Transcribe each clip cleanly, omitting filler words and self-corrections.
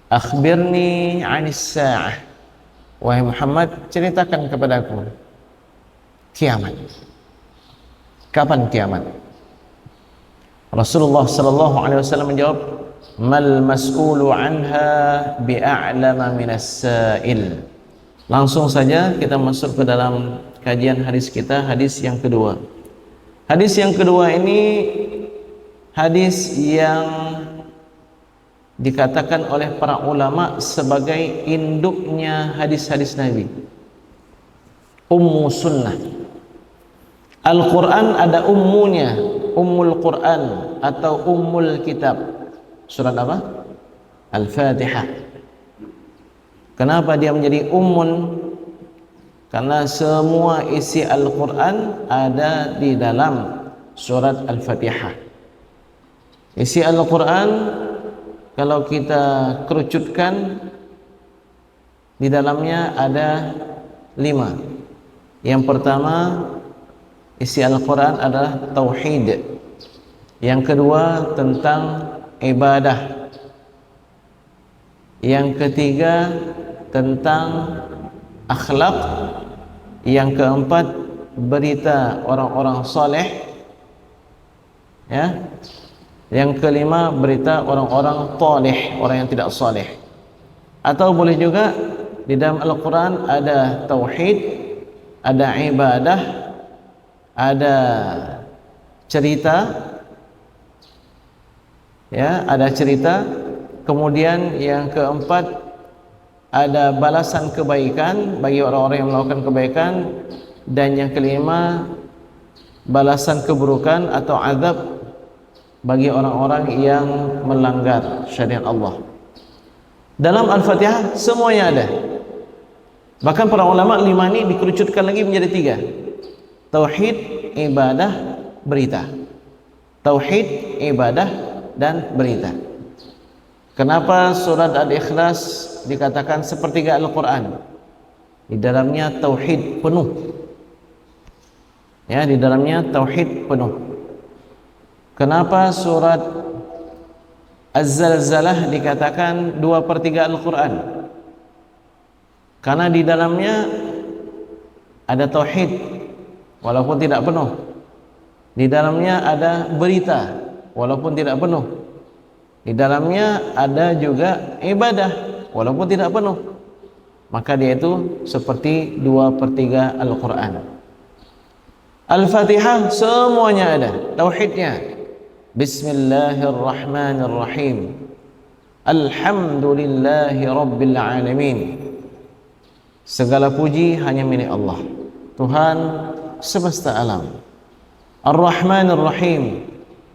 Akhbirni 'anis sa'ah. Wahai Muhammad, ceritakan kepadaku kiamat. Kapan kiamat? Rasulullah sallallahu alaihi wasallam menjawab, mal mas'ulu anha bi'a'lama minas sa'il. Langsung saja kita masuk ke dalam kajian hadis kita, hadis yang kedua. Hadis yang kedua ini hadis yang dikatakan oleh para ulama sebagai induknya hadis-hadis Nabi, ummu sunnah. Al-Quran ada ummunya, ummul Quran atau ummul kitab. Surat apa? Al-Fatihah. Kenapa dia menjadi ummun? Karena semua isi Al-Quran ada di dalam surat Al-Fatihah. Isi Al-Quran kalau kita kerucutkan, di dalamnya ada 5. Yang pertama, isi Al-Quran adalah tauhid. Yang kedua tentang ibadah. Yang ketiga tentang akhlak. Yang keempat berita orang-orang saleh, ya. Yang kelima berita orang-orang talih, orang yang tidak saleh. Atau boleh juga di dalam Al-Quran ada tauhid, ada ibadah, ada cerita, ya, ada cerita. Kemudian yang keempat ada balasan kebaikan bagi orang-orang yang melakukan kebaikan, dan yang kelima balasan keburukan atau azab bagi orang-orang yang melanggar syariat Allah. Dalam Al-Fatihah semuanya ada. Bahkan para ulama 5 ini dikerucutkan lagi menjadi 3. Tauhid, ibadah, berita. Tauhid, ibadah, dan berita. Kenapa surat Al-Ikhlas dikatakan sepertiga Al-Quran? Di dalamnya tauhid penuh. Ya, di dalamnya tauhid penuh. Kenapa surat Az-Zalzalah dikatakan 2/3 Al-Quran? Karena di dalamnya ada tauhid walaupun tidak penuh. Di dalamnya ada berita walaupun tidak penuh. Di dalamnya ada juga ibadah walaupun tidak penuh. Maka dia itu seperti 2/3 Al-Quran. Al-Fatihah semuanya ada tauhidnya. Bismillahirrahmanirrahim. Alhamdulillahi rabbil alamin. Segala puji hanya milik Allah, Tuhan semesta alam. Ar-Rahmanir-Rahim,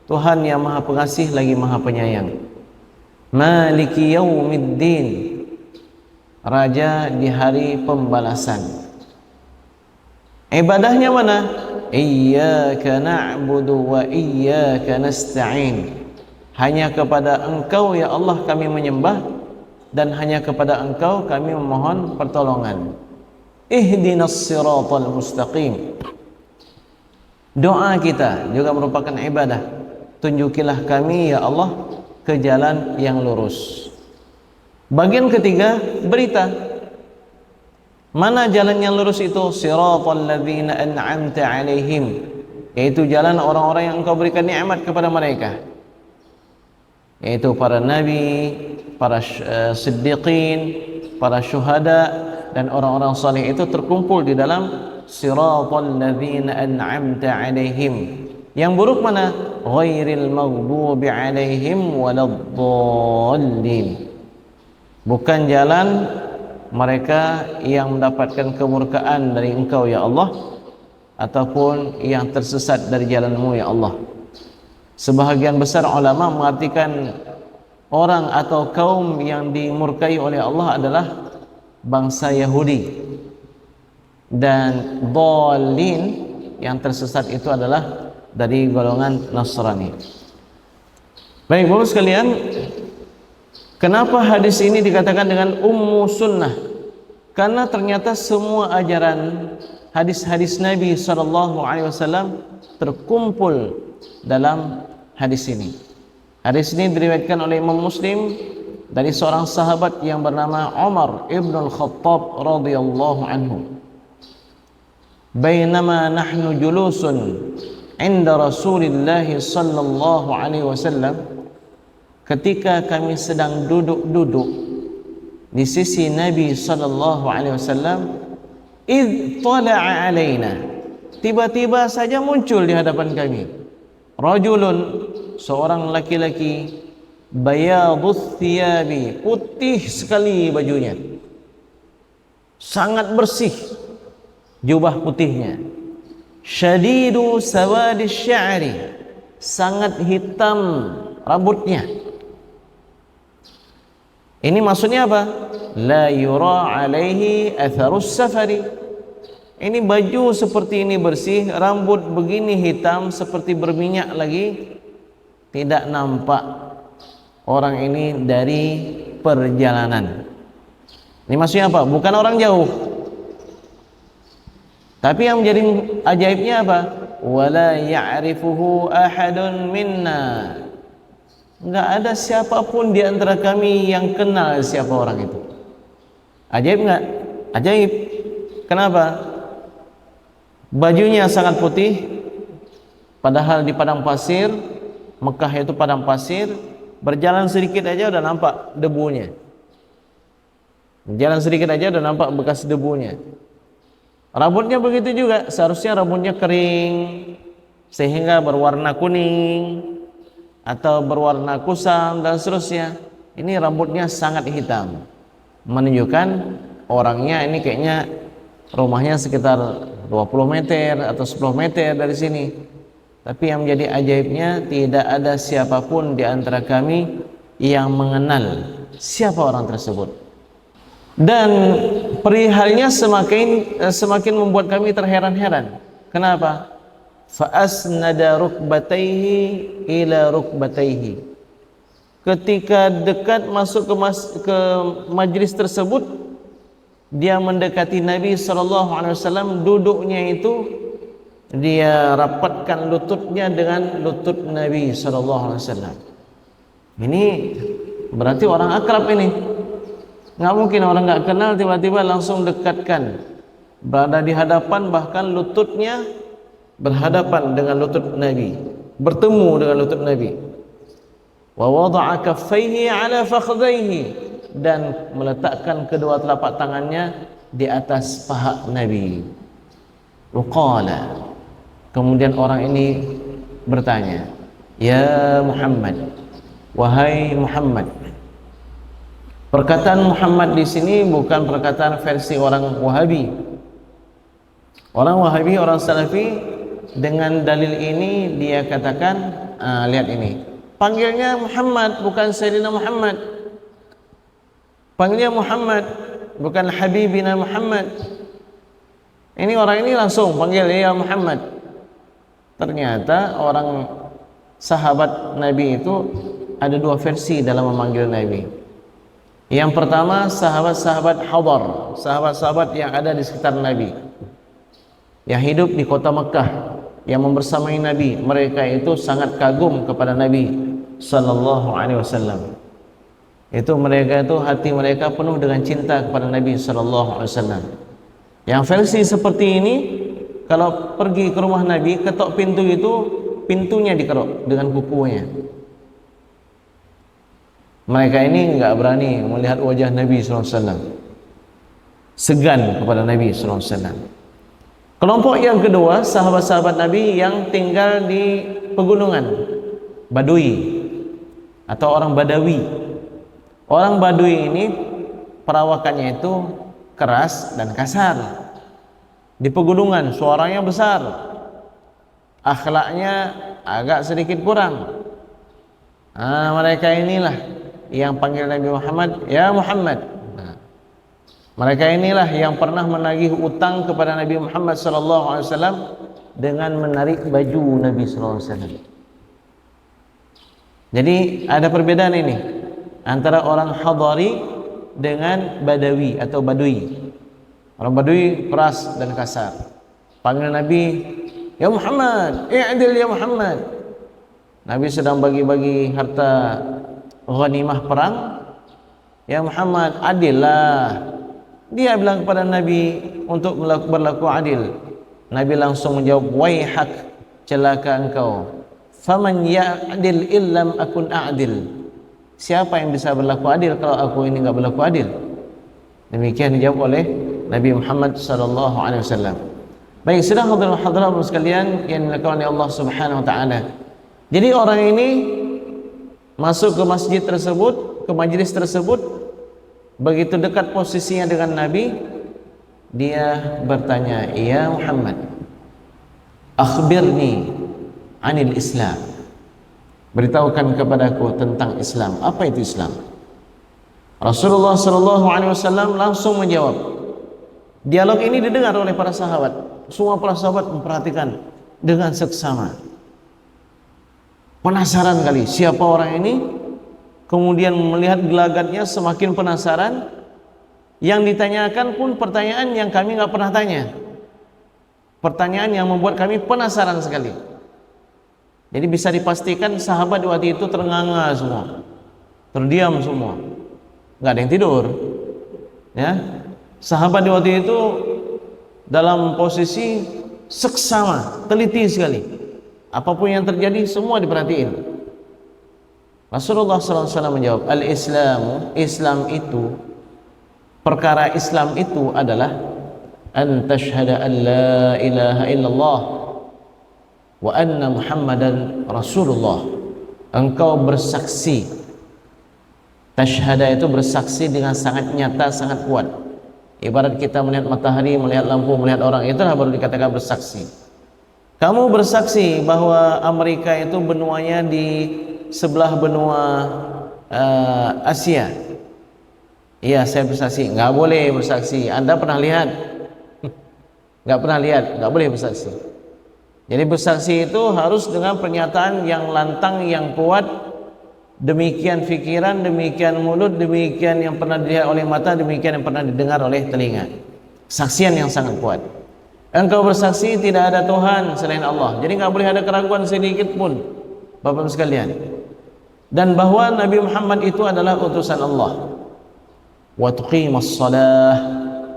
Tuhan yang Maha Pengasih lagi Maha Penyayang. Maliki yaumiddin, Raja di hari pembalasan. Ibadahnya mana? Iyyaka na'budu wa iyyaka nasta'in. Hanya kepada Engkau ya Allah kami menyembah, dan hanya kepada Engkau kami memohon pertolongan. Ihdinas siratal mustaqim. Doa kita juga merupakan ibadah. Tunjukilah kami ya Allah ke jalan yang lurus. Bagian ketiga, berita. Mana jalan yang lurus itu? Siratal ladzina an'amta alaihim, yaitu jalan orang-orang yang Engkau berikan nikmat kepada mereka, yaitu para nabi, para siddiqin, para syuhada, dan orang-orang saleh itu terkumpul di dalam siratal ladzina an'amta alaihim. Yang buruk mana? Ghairil maghdubi alaihim waladdallin. Bukan jalan mereka yang mendapatkan kemurkaan dari Engkau ya Allah, ataupun yang tersesat dari jalan-Mu ya Allah. Sebahagian besar ulama mengartikan orang atau kaum yang dimurkai oleh Allah adalah bangsa Yahudi, dan dhalin yang tersesat itu adalah dari golongan Nasrani. Baik, Bapak sekalian, kenapa hadis ini dikatakan dengan ummu sunnah? Karena ternyata semua ajaran hadis-hadis Nabi SAW terkumpul dalam hadis ini. Hadis ini diriwayatkan oleh Imam Muslim dari seorang sahabat yang bernama Umar ibn al-Khattab radhiyallahu anhu. Bainama nahnu julusun inda Rasulillah sallallahu alaihi wasallam, ketika kami sedang duduk-duduk di sisi Nabi sallallahu alaihi wasallam, id tala'a alaina, tiba-tiba saja muncul di hadapan kami rajulun, seorang laki-laki, bayadus thiyabi, putih sekali bajunya, sangat bersih jubah putihnya, syadidu sawadis sya'ri, sangat hitam rambutnya. Ini maksudnya apa? La yura alaihi atharus safari. Ini baju seperti ini bersih, rambut begini hitam seperti berminyak lagi, tidak nampak orang ini dari perjalanan. Ini maksudnya apa? Bukan orang jauh. Tapi yang menjadi ajaibnya apa? Wala ya'rifuhu ahadun minna. Enggak ada siapapun di antara kami yang kenal siapa orang itu. Ajaib enggak? Ajaib. Kenapa? Bajunya sangat putih, padahal di padang pasir, Mekah itu padang pasir, berjalan sedikit aja udah nampak debunya. Jalan sedikit aja udah nampak bekas debunya. Rambutnya begitu juga, seharusnya rambutnya kering sehingga berwarna kuning atau berwarna kusam dan seterusnya. Ini rambutnya sangat hitam, menunjukkan orangnya ini kayaknya rumahnya sekitar 20 meter atau 10 meter dari sini. Tapi yang menjadi ajaibnya, tidak ada siapapun di antara kami yang mengenal siapa orang tersebut. Dan perihalnya semakin membuat kami terheran-heran. Kenapa? Fa asnada rukbatayhi ila rukbatayhi. Ketika dekat masuk ke majlis tersebut, dia mendekati Nabi SAW, duduknya itu dia rapatkan lututnya dengan lutut Nabi SAW. Ini berarti orang akrab ini. Nggak mungkin orang nggak kenal tiba-tiba langsung dekatkan, berada di hadapan, bahkan lututnya berhadapan dengan lutut Nabi, bertemu dengan lutut Nabi. Wa wada'a kaffaihi ala fakhdaihi, dan meletakkan kedua telapak tangannya di atas paha Nabi. Waqala, kemudian orang ini bertanya, ya Muhammad, wahai Muhammad. Perkataan Muhammad di sini bukan perkataan versi orang Wahabi. Orang Wahabi, orang Salafi, dengan dalil ini dia katakan, lihat ini, panggilnya Muhammad bukan Sayyidina Muhammad, panggilnya Muhammad bukan Habibina Muhammad. Ini orang ini langsung panggil ya Muhammad. Ternyata orang sahabat Nabi itu ada dua versi dalam memanggil Nabi. Yang pertama, sahabat-sahabat hadar, sahabat-sahabat yang ada di sekitar Nabi, yang hidup di kota Mekah, yang membersamai Nabi. Mereka itu sangat kagum kepada Nabi sallallahu alaihi wasallam. Itu mereka itu hati mereka penuh dengan cinta kepada Nabi sallallahu alaihi wasallam. Yang versi seperti ini, kalau pergi ke rumah Nabi, ketok pintu itu, pintunya dikerok dengan kukunya. Mereka ini enggak berani melihat wajah Nabi SAW, segan kepada Nabi SAW. Kelompok yang kedua, sahabat-sahabat Nabi yang tinggal di pegunungan, Badui atau orang Badawi. Orang Badui ini perawakannya itu keras dan kasar. Di pegunungan suaranya besar, akhlaknya agak sedikit kurang. Mereka inilah yang panggil Nabi Muhammad, ya Muhammad. Mereka inilah yang pernah menagih utang kepada Nabi Muhammad SAW dengan menarik baju Nabi SAW. Jadi ada perbedaan ini antara orang Hadari dengan Badawi atau Badui. Orang Badui keras dan kasar. Panggil Nabi, ya Muhammad, i'dil ya Muhammad. Nabi sedang bagi-bagi harta ghanimah perang, Ya Muhammad, adillah. Dia bilang kepada Nabi untuk berlaku adil. Nabi langsung menjawab, waihak, celaka engkau. Faman ya'dil illam akun a'dil. Siapa yang bisa berlaku adil kalau aku ini enggak berlaku adil? Demikian dijawab oleh Nabi Muhammad sallallahu alaihi wasallam. Baik, sedang hadirin sekalian yang dilakukan oleh Allah Subhanahu wa taala. Jadi orang ini masuk ke masjid tersebut, ke majlis tersebut, begitu dekat posisinya dengan Nabi, dia bertanya, "Ya Muhammad, akhbirni anil Islam." Beritahukan kepadaku tentang Islam. Apa itu Islam? Rasulullah sallallahu alaihi wasallam langsung menjawab. Dialog ini didengar oleh para sahabat. Semua para sahabat memperhatikan dengan seksama. Penasaran kali siapa orang ini. Kemudian melihat gelagatnya semakin penasaran. Yang ditanyakan pun pertanyaan yang kami nggak pernah tanya. Pertanyaan yang membuat kami penasaran sekali. Jadi bisa dipastikan sahabat waktu itu ternganga semua, terdiam semua, nggak ada yang tidur. Ya, sahabat waktu itu dalam posisi seksama, teliti sekali. Apapun yang terjadi semua diperhatiin. Rasulullah SAW menjawab, al-Islamu, Islam itu, perkara Islam itu adalah an tashhada an la ilaha illallah wa anna Muhammadan Rasulullah. Engkau bersaksi. Tashhada itu bersaksi dengan sangat nyata, sangat kuat. Ibarat kita melihat matahari, melihat lampu, melihat orang, itulah baru dikatakan bersaksi. Kamu bersaksi bahwa Amerika itu benuanya di sebelah benua Asia. Iya, saya bersaksi. Nggak boleh bersaksi. Anda pernah lihat? Nggak pernah lihat, nggak boleh bersaksi. Jadi bersaksi itu harus dengan pernyataan yang lantang, yang kuat. Demikian fikiran, demikian mulut, demikian yang pernah dilihat oleh mata, demikian yang pernah didengar oleh telinga. Saksian yang sangat kuat. Engkau bersaksi tidak ada Tuhan selain Allah. Jadi nggak boleh ada keraguan sedikit pun, Bapak sekalian. Dan bahwa Nabi Muhammad itu adalah utusan Allah. Wa tuqimas shalah,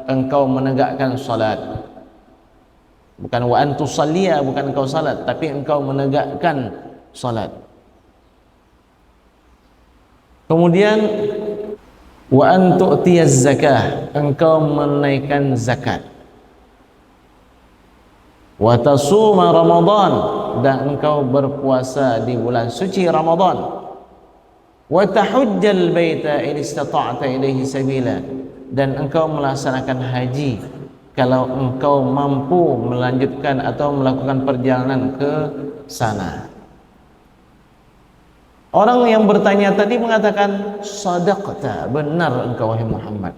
engkau menegakkan salat. Bukan wa antusalliya, bukan engkau salat, tapi engkau menegakkan salat. Kemudian wa an tu'tiyaz zakah, engkau menaikkan zakat. Wa tasuma Ramadan, dan engkau berpuasa di bulan suci Ramadan. Wa tahujjal baita in istata'ta ilaihi sabila, dan engkau melaksanakan haji kalau engkau mampu melanjutkan atau melakukan perjalanan ke sana. Orang yang bertanya tadi mengatakan, sadaqta, benar engkau wahai Muhammad.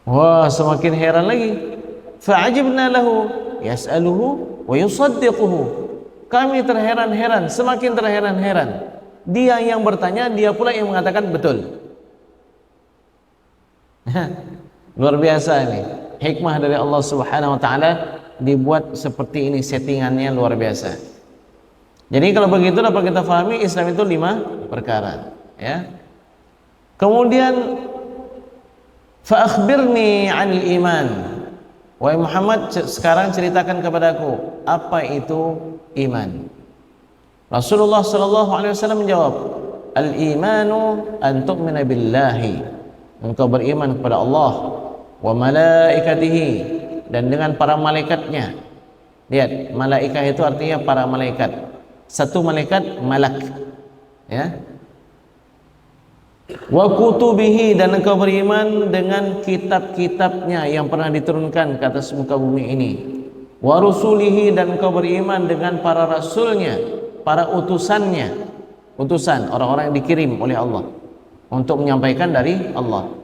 Wah, semakin heran lagi. Fa'ajibna lahu yas'aluhu wa yusaddiquhu. Kami terheran-heran, semakin terheran-heran. Dia yang bertanya, dia pula yang mengatakan betul. Luar biasa ini. Hikmah dari Allah Subhanahu wa taala dibuat seperti ini, settingannya luar biasa. Jadi kalau begitu dapat kita fahami Islam itu 5 perkara, ya. Kemudian fa akhbirni 'anil iman. Wahai Muhammad, sekarang ceritakan kepadaku apa itu iman. Rasulullah sallallahu alaihi wasallam menjawab, al-imanu an tu'mina billahi. Engkau beriman kepada Allah wa malaikatihi, dan dengan para malaikatnya. Lihat, malaikat itu artinya para malaikat. Satu malaikat malak, ya. Wa kutubihi, dan engkau beriman dengan kitab-kitabnya yang pernah diturunkan ke atas muka bumi ini. Wa rusulihi, dan engkau beriman dengan para rasulnya, para utusannya. Utusan, orang-orang yang dikirim oleh Allah untuk menyampaikan dari Allah.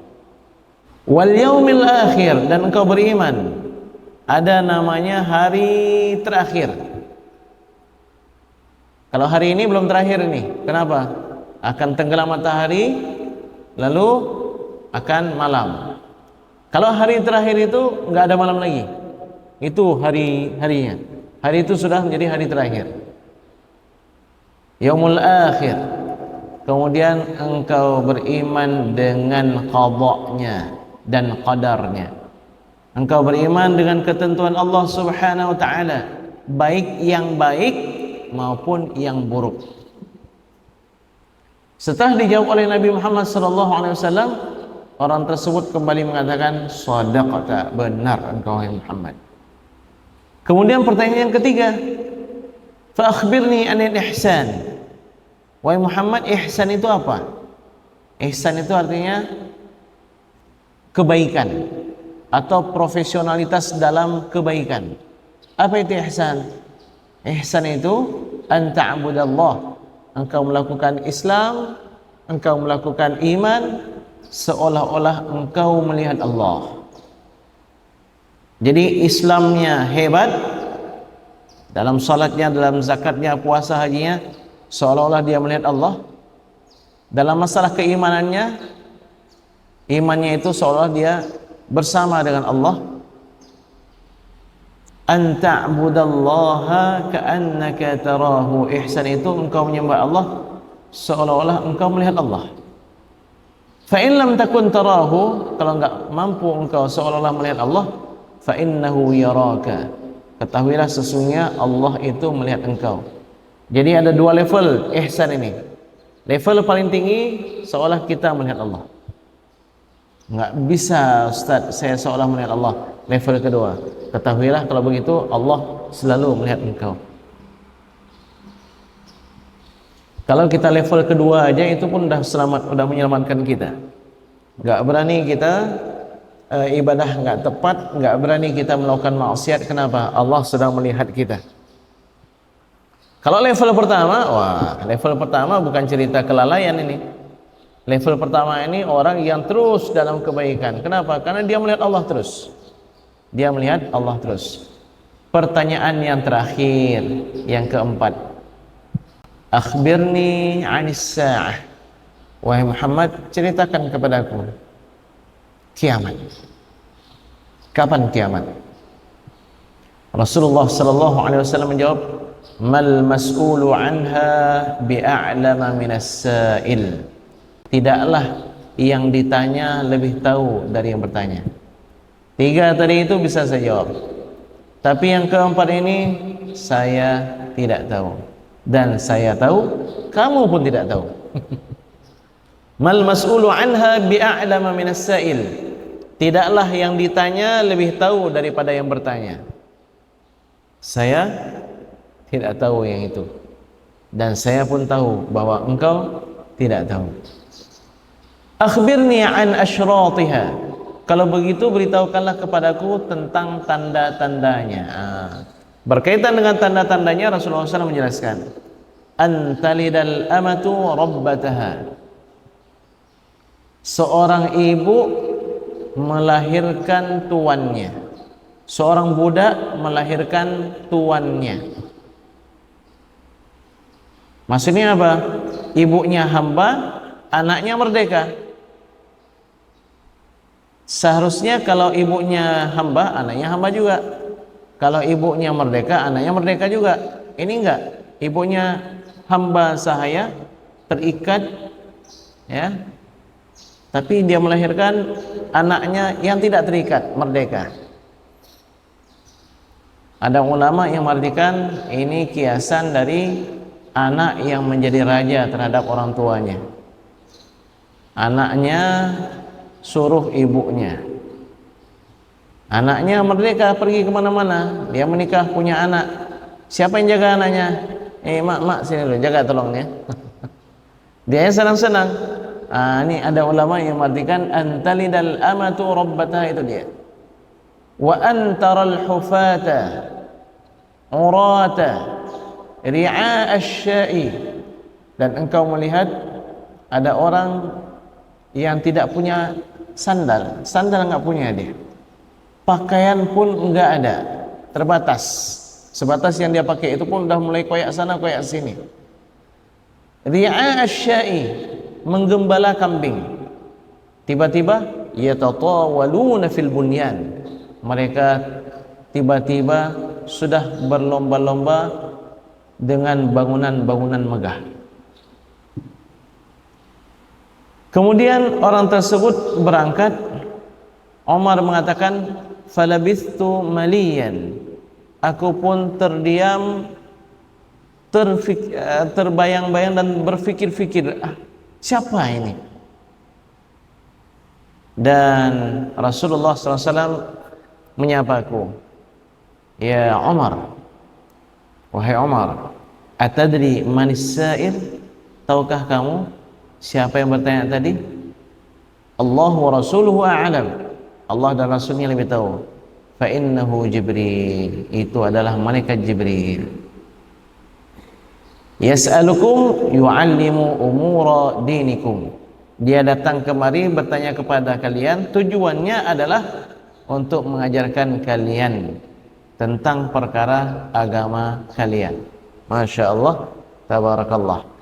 Wal yaumil akhir, dan engkau beriman ada namanya hari terakhir. Kalau hari ini belum terakhir ini, kenapa? Akan tenggelam matahari, lalu akan malam. Kalau hari terakhir itu nggak ada malam lagi, itu harinya. Hari itu sudah menjadi hari terakhir. Yaumul akhir. kemudian engkau beriman dengan qadanya dan qadarnya. Engkau beriman dengan ketentuan Allah Subhanahu wa taala, baik yang baik maupun yang buruk. Setelah dijawab oleh Nabi Muhammad SAW, orang tersebut kembali mengatakan, shadaqta, benar engkau wahai Muhammad. Kemudian pertanyaan yang ketiga, fa akhbirni anil ihsan. Wahai Muhammad, ihsan itu apa? Ihsan itu artinya kebaikan atau profesionalitas dalam kebaikan. Apa itu ihsan? Ihsan itu an ta'budallah, engkau melakukan Islam, engkau melakukan iman seolah-olah engkau melihat Allah. Jadi Islamnya hebat, dalam salatnya, dalam zakatnya, puasa, hajinya, seolah-olah dia melihat Allah. Dalam masalah keimanannya, imannya itu seolah dia bersama dengan Allah. An ta'budallaha ka'annaka tarahu. Ihsan itu engkau menyembah Allah seolah-olah engkau melihat Allah. Fa in lam takun tarahu, kalau enggak mampu engkau seolah-olah melihat Allah, fa innahu yaraka, ketahuilah sesungguhnya Allah itu melihat engkau. Jadi ada dua level ihsan ini. Level paling tinggi seolah kita melihat Allah. Enggak bisa Ustaz saya seolah melihat Allah. Level kedua, ketahuilah kalau begitu Allah selalu melihat engkau. Kalau kita level kedua aja itu pun udah menyelamatkan kita. Enggak berani kita ibadah enggak tepat, enggak berani kita melakukan maksiat. Kenapa? Allah sedang melihat kita. Kalau level pertama, level pertama bukan cerita kelalaian ini. Level pertama ini orang yang terus dalam kebaikan. Kenapa? Karena dia melihat Allah terus. Dia melihat Allah terus. Pertanyaan yang terakhir, yang keempat. Akhbirni 'anis sa'ah. Wahai Muhammad, ceritakan kepadaku kiamat. Kapan kiamat? Rasulullah sallallahu alaihi wasallam menjawab, mal mas'ulu 'anha bi'a'lama minas sa'il. Tidaklah yang ditanya lebih tahu dari yang bertanya. Tiga tadi itu bisa saya jawab, tapi yang keempat ini saya tidak tahu, dan saya tahu kamu pun tidak tahu. Mal mas'ulu 'anha bi'a'lama minas sa'il. Tidaklah yang ditanya lebih tahu daripada yang bertanya. Saya tidak tahu yang itu, dan saya pun tahu bahwa engkau tidak tahu. Akhbirni an asyratiha. Kalau begitu beritahukanlah kepadaku tentang tanda-tandanya. Berkaitan dengan tanda-tandanya, Rasulullah SAW menjelaskan, antalidal amatu rabbataha. Seorang ibu melahirkan tuannya. Seorang budak melahirkan tuannya. Maksudnya apa? Ibunya hamba, anaknya merdeka. Seharusnya kalau ibunya hamba, anaknya hamba juga. Kalau ibunya merdeka, anaknya merdeka juga. Ini enggak. Ibunya hamba sahaya, terikat, ya. Tapi dia melahirkan anaknya yang tidak terikat, merdeka. Ada ulama yang mengartikan ini kiasan dari anak yang menjadi raja terhadap orang tuanya. Anaknya suruh ibunya. Anaknya merdeka pergi kemana-mana. Dia menikah, punya anak. Siapa yang jaga anaknya? Mak, sini dulu, jaga tolong ya. Dia senang-senang. Ini ada ulama yang mengartikan antalidal amatu rabbataha, itu dia. Wa antaral hufata urata ri'a asya'i. Dan engkau melihat ada orang yang tidak punya sandal enggak punya dia, pakaian pun enggak ada, terbatas, sebatas yang dia pakai itu pun udah mulai koyak sana koyak sini. Ri'a asya'i, menggembala kambing. Tiba-tiba yatatawaluna fil bunyan, mereka tiba-tiba sudah berlomba-lomba dengan bangunan-bangunan megah. Kemudian orang tersebut berangkat. Umar mengatakan, falabithtu maliyan, aku pun terdiam, terbayang-bayang dan berfikir-fikir, siapa ini? Dan Rasulullah SAW menyapaku, ya Umar, wahai Umar, atadri manis sa'il, tahukah kamu siapa yang bertanya tadi? Allah wa rasuluhu a'lam, Allah dan Rasulnya lebih tahu. Fa innahu Jibril, itu adalah malaikat Jibril. Yas'alukum yu'allimu umura dinikum, dia datang kemari bertanya kepada kalian, tujuannya adalah untuk mengajarkan kalian tentang perkara agama kalian. Masya Allah, tabarakallah.